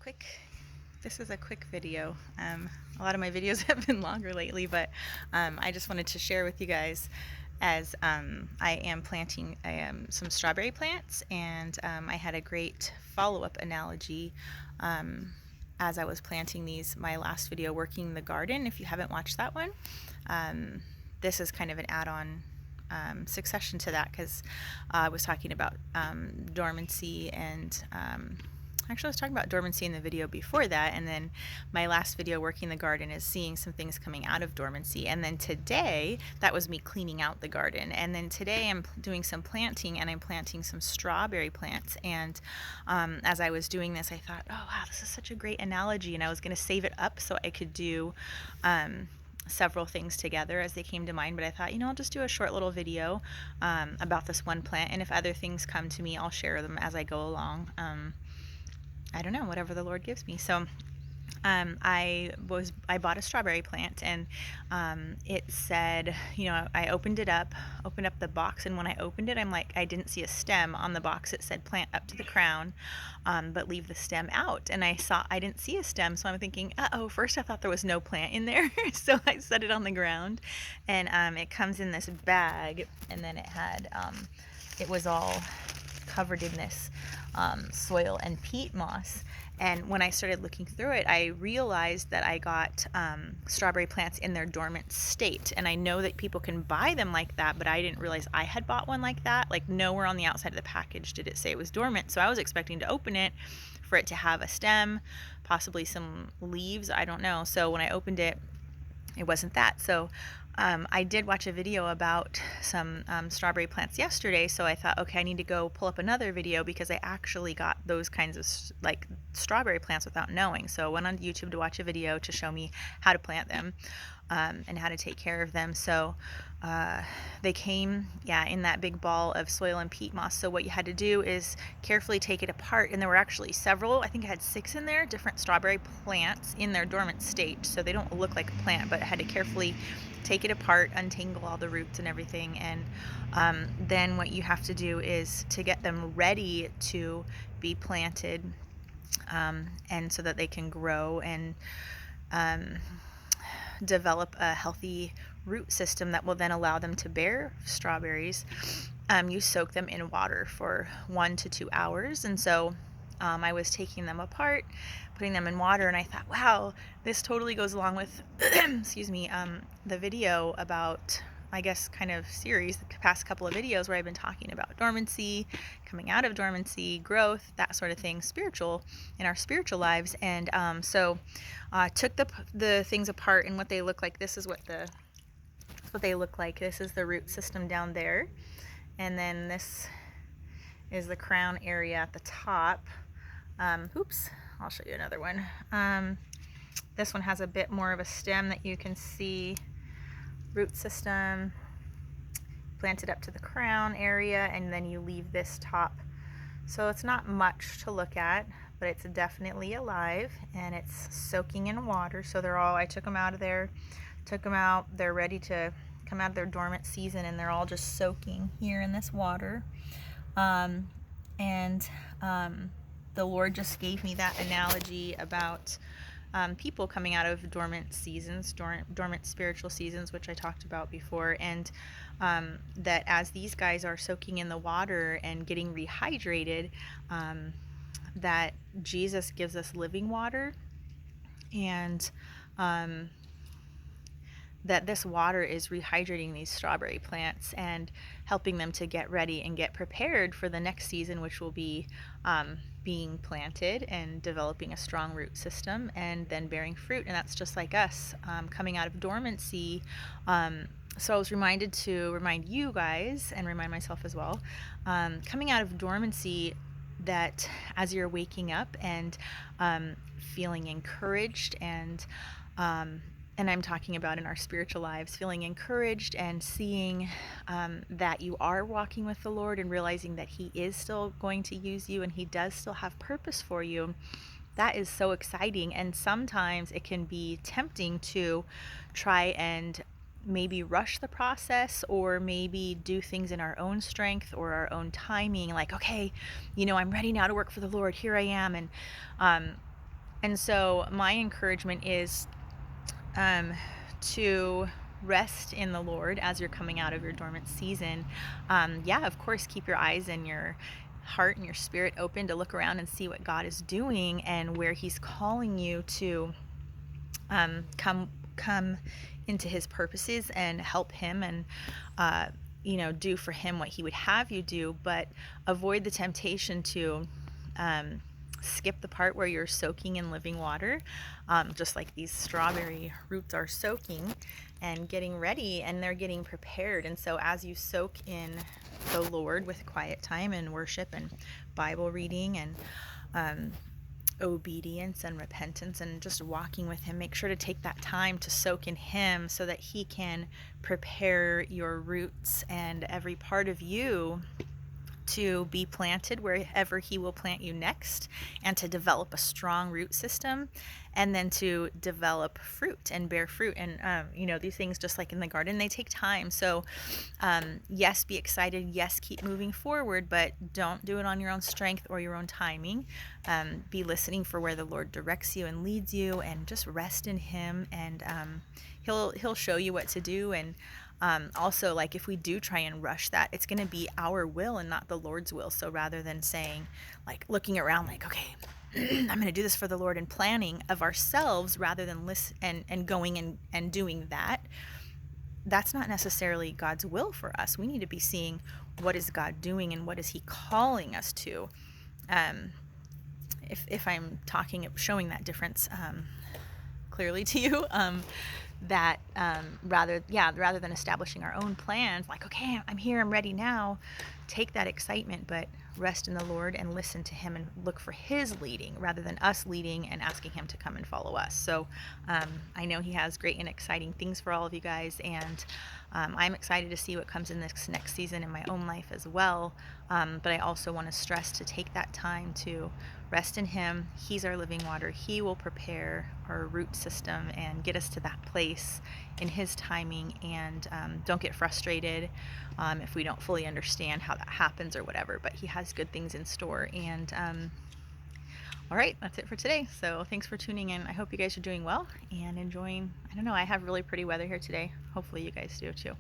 Quick. This is a quick video. A lot of my videos have been longer lately, but I just wanted to share with you guys as I am planting some strawberry plants, and I had a great follow-up analogy as I was planting these. My last video, working the garden. If you haven't watched that one, this is kind of an add-on succession to that because I was talking about dormancy and actually I was talking about dormancy in the video before that, and then my last video, working the garden, is seeing some things coming out of dormancy. And then today, that was me cleaning out the garden. And then today I'm doing some planting, and I'm planting some strawberry plants. And as I was doing this, I thought, oh wow, this is such a great analogy, and I was going to save it up so I could do several things together as they came to mind, but I thought, I'll just do a short little video about this one plant, and if other things come to me, I'll share them as I go along. I don't know, whatever the Lord gives me. So I bought a strawberry plant, and it said, I opened up the box, and when I opened it, I'm like, I didn't see a stem on the box. It said plant up to the crown, but leave the stem out. And I didn't see a stem, so I'm thinking, first I thought there was no plant in there, so I set it on the ground, and it comes in this bag, and then it was all covered in this soil and peat moss. And when I started looking through it, I realized that I got strawberry plants in their dormant state. And I know that people can buy them like that, but I didn't realize I had bought one like that. Like, nowhere on the outside of the package did it say it was dormant. So I was expecting to open it for it to have a stem, possibly some leaves, I don't know. So when I opened it, it wasn't that. So I did watch a video about some strawberry plants yesterday, so I thought, okay, I need to go pull up another video because I actually got those kinds of strawberry plants without knowing. So I went on YouTube to watch a video to show me how to plant them and how to take care of them. So they came, in that big ball of soil and peat moss. So what you had to do is carefully take it apart, and there were actually several, I think I had 6 in there, different strawberry plants in their dormant state, so they don't look like a plant, but I had to carefully take it apart, untangle all the roots and everything, and then what you have to do is to get them ready to be planted, and so that they can grow and develop a healthy root system that will then allow them to bear strawberries. You soak them in water for 1 to 2 hours, and so I was taking them apart, putting them in water, and I thought, wow, this totally goes along with excuse me, the video about, I guess, kind of series, the past couple of videos where I've been talking about dormancy, coming out of dormancy, growth, that sort of thing, spiritual, in our spiritual lives. And so I took the things apart, and what they look like. This is what they look like. This is the root system down there, and then this is the crown area at the top. Oops, I'll show you another one. This one has a bit more of a stem that you can see. Root system, planted up to the crown area, and then you leave this top. So it's not much to look at, but it's definitely alive, and it's soaking in water. So I took them out of there, took them out. They're ready to come out of their dormant season, and they're all just soaking here in this water. The Lord just gave me that analogy about people coming out of dormant seasons, dormant spiritual seasons, which I talked about before, and that as these guys are soaking in the water and getting rehydrated, that Jesus gives us living water, and that this water is rehydrating these strawberry plants and helping them to get ready and get prepared for the next season, which will be being planted and developing a strong root system and then bearing fruit. And that's just like us, coming out of dormancy. So I was reminded to remind you guys, and remind myself as well, coming out of dormancy, that as you're waking up and feeling encouraged, and I'm talking about in our spiritual lives, feeling encouraged and seeing that you are walking with the Lord, and realizing that He is still going to use you and He does still have purpose for you. That is so exciting. And sometimes it can be tempting to try and maybe rush the process or maybe do things in our own strength or our own timing, like, okay, I'm ready now to work for the Lord, here I am. Um and so my encouragement is um to rest in the Lord as you're coming out of your dormant season. Yeah, of course, keep your eyes and your heart and your spirit open to look around and see what God is doing and where He's calling you to come into His purposes and help Him, and do for Him what He would have you do. But avoid the temptation to um, skip the part where you're soaking in living water, just like these strawberry roots are soaking and getting ready, and they're getting prepared. And so as you soak in the Lord with quiet time and worship and Bible reading and obedience and repentance and just walking with Him, make sure to take that time to soak in Him so that He can prepare your roots and every part of you to be planted wherever He will plant you next, and to develop a strong root system, and then to develop fruit and bear fruit. And these things, just like in the garden, they take time. So yes, be excited, yes, keep moving forward, but don't do it on your own strength or your own timing. Be listening for where the Lord directs you and leads you, and just rest in Him, and he'll show you what to do. And also, like, if we do try and rush that, it's going to be our will and not the Lord's will. So rather than saying, like, looking around like, okay, I'm going to do this for the Lord, and planning of ourselves rather than listen and going and doing that, that's not necessarily God's will for us. We need to be seeing what is God doing and what is He calling us to. If I'm showing that difference clearly to you, that rather than establishing our own plans, like, okay, I'm here, I'm ready now, take that excitement, but rest in the Lord and listen to Him and look for His leading rather than us leading and asking Him to come and follow us. So I know He has great and exciting things for all of you guys, and I'm excited to see what comes in this next season in my own life as well. But I also want to stress to take that time to rest in Him. He's our living water. He will prepare our root system and get us to that place in His timing. And don't get frustrated if we don't fully understand how that happens or whatever. But He has good things in store. And all right, that's it for today. So thanks for tuning in. I hope you guys are doing well and enjoying. I don't know, I have really pretty weather here today. Hopefully you guys do too.